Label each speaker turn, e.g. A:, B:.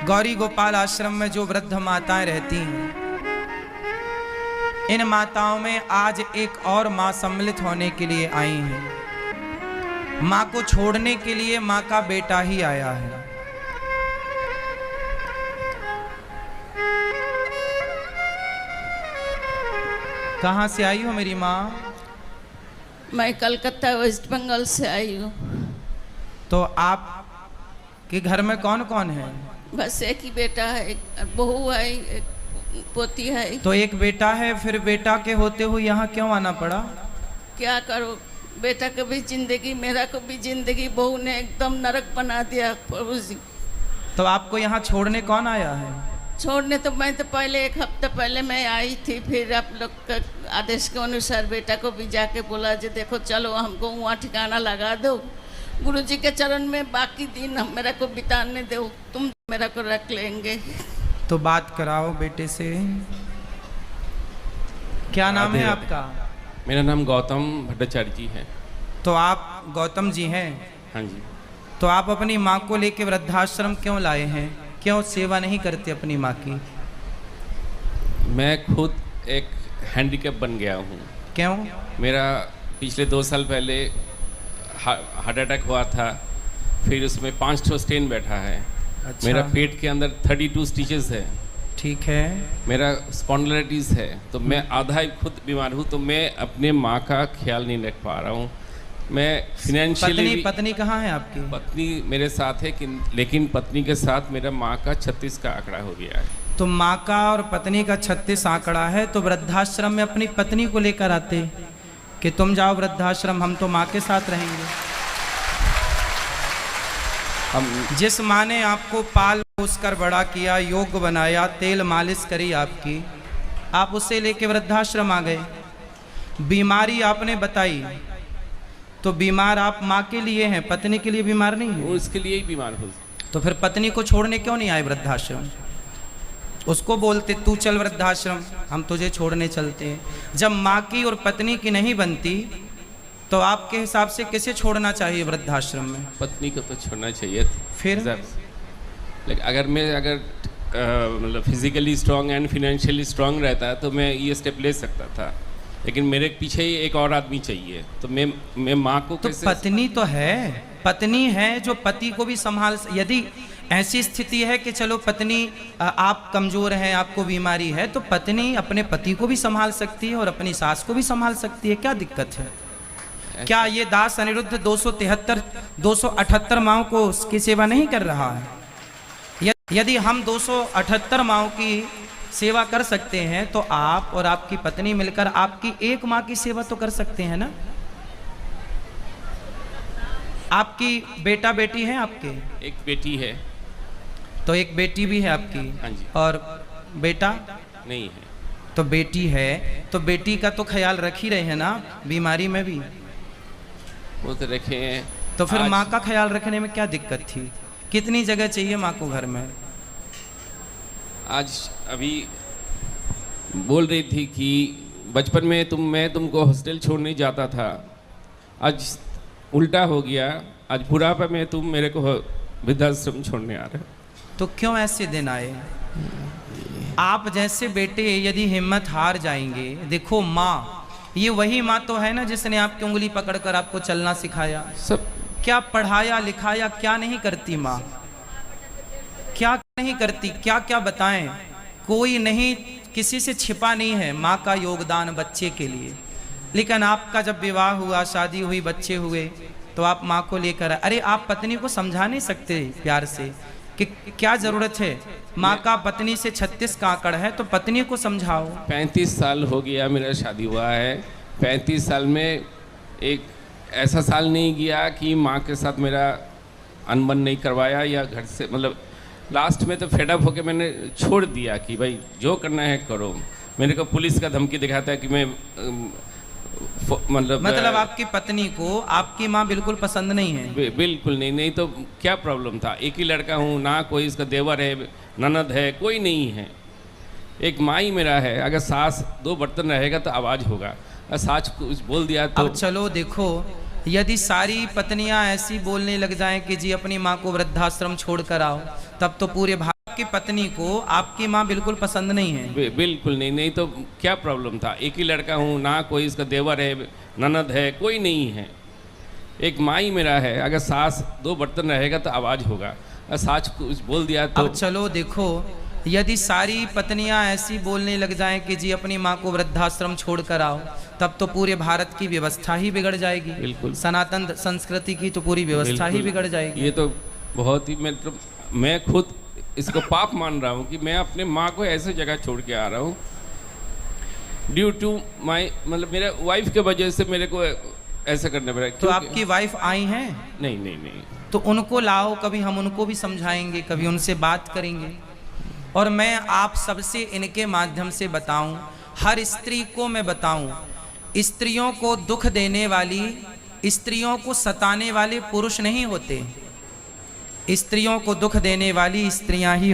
A: गौरी गोपाल आश्रम में जो वृद्ध माताएं रहती हैं, इन माताओं में आज एक और मां सम्मिलित होने के लिए आई हैं। मां को छोड़ने के लिए मां का बेटा ही आया है। कहां से आई हो मेरी मां?
B: मैं कलकत्ता वेस्ट बंगाल से आई हूँ।
A: तो आप के घर में कौन कौन है?
B: बस एक ही बेटा है, एक बहू है, एक पोती है।
A: तो एक बेटा है, फिर बेटा के होते हुए यहाँ क्यों आना पड़ा?
B: क्या करो, बेटा को भी जिंदगी, मेरा को भी जिंदगी बहू ने एकदम नरक बना दिया प्रभु जी।
A: तो आपको यहाँ छोड़ने कौन आया है?
B: छोड़ने तो मैं तो पहले एक हफ्ते पहले मैं आई थी, फिर आप लोग का आदेश के अनुसार बेटा को भी जाके बोला जी देखो चलो हमको वहाँ ठिकाना लगा दो, गुरु जी के चरण में बाकी दिन हम मेरा को बिताने दो, तुम मेरा को रख लेंगे।
A: तो बात कराओ बेटे से। क्या नाम है आपका?
C: मेरा नाम गौतम भट्टाचार्य जी है।
A: तो आप गौतम जी हैं?
C: हाँ जी।
A: तो आप अपनी माँ को लेके वृद्धाश्रम क्यों लाए हैं? क्यों सेवा नहीं करते अपनी माँ की?
C: मैं खुद एक हैंडीकैप बन गया हूँ।
A: क्यों?
C: मेरा पिछले 2 साल पहले हार्ट अटैक हुआ था, फिर उसमें 5 स्टेन बैठा है।
A: अच्छा।
C: मेरा पेट के अंदर 32 स्टिचेस है।
A: ठीक है।
C: मेरा स्पॉन्डिलाइटिस है, तो मैं आधा ही खुद बीमार हूँ, तो मैं अपने माँ का ख्याल नहीं रख पा रहा हूँ। मैं फिनेंशियली
A: पत्नी कहाँ है आपकी?
C: पत्नी मेरे साथ है, लेकिन पत्नी के साथ मेरा माँ का 36 का आंकड़ा हो गया है।
A: तो माँ का और पत्नी का 36 आंकड़ा है, तो वृद्धाश्रम में अपनी पत्नी को लेकर आते कि तुम जाओ वृद्धाश्रम, हम तो माँ के साथ रहेंगे।
C: हम
A: जिस माँ ने आपको पाल पोस कर बड़ा किया, योग बनाया, तेल मालिश करी आपकी, आप उसे लेके वृद्धाश्रम आ गए। बीमारी आपने बताई, तो बीमार आप माँ के लिए हैं, पत्नी के लिए बीमार नहीं है।
C: उसके लिए ही बीमार हूँ।
A: तो फिर पत्नी को छोड़ने क्यों नहीं आए वृद्धाश्रम? उसको बोलते तू चल वृद्धाश्रम, हम तुझे छोड़ने चलते हैं। जब माँ की और पत्नी की नहीं बनती तो आपके हिसाब से किसे छोड़ना चाहिए वृद्धाश्रम में?
C: पत्नी को तो छोड़ना चाहिए था।
A: फिर
C: लेकिन अगर मतलब physically strong and financially strong रहता तो मैं ये स्टेप ले सकता था, लेकिन मेरे पीछे ही एक और आदमी चाहिए। तो मैं माँ को
A: तो
C: कैसे?
A: पत्नी तो है, पत्नी है जो पति को भी संभाल। यदि ऐसी स्थिति है कि चलो पत्नी आप कमजोर हैं, आपको बीमारी है, तो पत्नी अपने पति को भी संभाल सकती है और अपनी सास को भी संभाल सकती है। क्या दिक्कत है? क्या ये दास अनिरुद्ध 278 माओं को उसकी सेवा नहीं कर रहा है? यदि हम 278 माओं की सेवा कर सकते हैं तो आप और आपकी पत्नी मिलकर आपकी एक माँ की सेवा तो कर सकते हैं ना? आपकी बेटा बेटी है आपके?
C: एक बेटी है।
A: तो एक बेटी भी है आपकी?
C: हाँ जी।
A: और बेटा
C: नहीं है।
A: तो बेटी है, तो बेटी का तो ख्याल रख ही रहे हैं ना बीमारी में भी?
C: वो तो रखे हैं।
A: तो फिर माँ का ख्याल रखने में क्या दिक्कत थी? कितनी जगह चाहिए माँ को घर में?
C: आज अभी बोल रही थी कि बचपन में मैं तुमको हॉस्टल छोड़ने जाता था, आज उल्टा हो गया। आज बुढ़ापा में तुम मेरे को वृद्धाश्रम छोड़ने आ रहे हो।
A: तो क्यों ऐसे दिन आए? आप जैसे बेटे यदि हिम्मत हार जाएंगे, देखो माँ, ये वही माँ तो है ना जिसने आपकी उंगली पकड़कर आपको चलना सिखाया,
C: सब
A: क्या पढ़ाया लिखाया, क्या नहीं करती माँ? क्या नहीं करती? क्या क्या बताएं? कोई नहीं, किसी से छिपा नहीं है माँ का योगदान बच्चे के लिए। लेकिन आपका जब विवाह हुआ, शादी हुई, बच्चे हुए, तो आप माँ को लेकर, अरे आप पत्नी को समझा नहीं सकते प्यार से कि क्या जरूरत है? माँ का पत्नी से 36 का आंकड़ा है, तो पत्नी को समझाओ।
C: 35 साल हो गया मेरा शादी हुआ है। 35 साल में एक ऐसा साल नहीं गया कि माँ के साथ मेरा अनबन नहीं करवाया, या घर से, मतलब लास्ट में तो फेडअप होके मैंने छोड़ दिया कि भाई जो करना है करो। मेरे को पुलिस का धमकी दिखाता है कि मैं
A: मतलब आपकी पत्नी को आपकी माँ बिल्कुल पसंद नहीं है?
C: बिल्कुल नहीं तो क्या प्रॉब्लम था? एक ही लड़का हूँ ना, कोई इसका देवर है, ननद है, कोई नहीं है। एक माँ ही मेरा है। अगर सास 2 बर्तन रहेगा तो आवाज़ होगा, और सास कुछ बोल दिया तो।
A: अब चलो देखो, यदि सारी पत्नियां ऐसी बोलने लग जाएं कि जी अपनी माँ को वृद्धाश्रम छोड़ कर आओ, तब तो पूरे भारत आपकी पत्नी को आपकी माँ बिल्कुल पसंद नहीं है?
C: बिल्कुल नहीं। नहीं तो क्या प्रॉब्लम था? एक ही लड़का हूँ ना, कोई इसका देवर है, ननद है, कोई नहीं है। एक माँ ही मेरा है। अगर सास दो बर्तन रहेगा तो आवाज़ होगा, अगर सास कुछ बोल दिया तो।
A: अब चलो देखो, यदि सारी पत्नियां ऐसी बोलने लग जाएं कि जी अपनी माँ को वृद्धाश्रम छोड़ कर आओ, तब तो पूरे भारत की व्यवस्था ही बिगड़ जाएगी।
C: बिल्कुल।
A: सनातन संस्कृति की तो पूरी व्यवस्था ही बिगड़ जाएगी।
C: ये तो बहुत ही, मैं खुद इसको पाप मान रहा हूँ कि मैं अपने माँ को ऐसे जगह छोड़ के आ रहा हूँ ड्यू टू माई, मतलब मेरे वाइफ के वजह से मेरे को ऐसा करना पड़ा।
A: तो आपकी वाइफ आई हैं?
C: नहीं नहीं नहीं।
A: तो उनको लाओ, कभी हम उनको भी समझाएंगे, कभी उनसे बात करेंगे। और मैं आप सबसे इनके माध्यम से बताऊं, हर स्त्री को मैं बताऊं, स्त्रियों को दुख देने वाली, स्त्रियों को सताने वाले पुरुष नहीं होते, स्त्रियों को दुख देने वाली स्त्रियां ही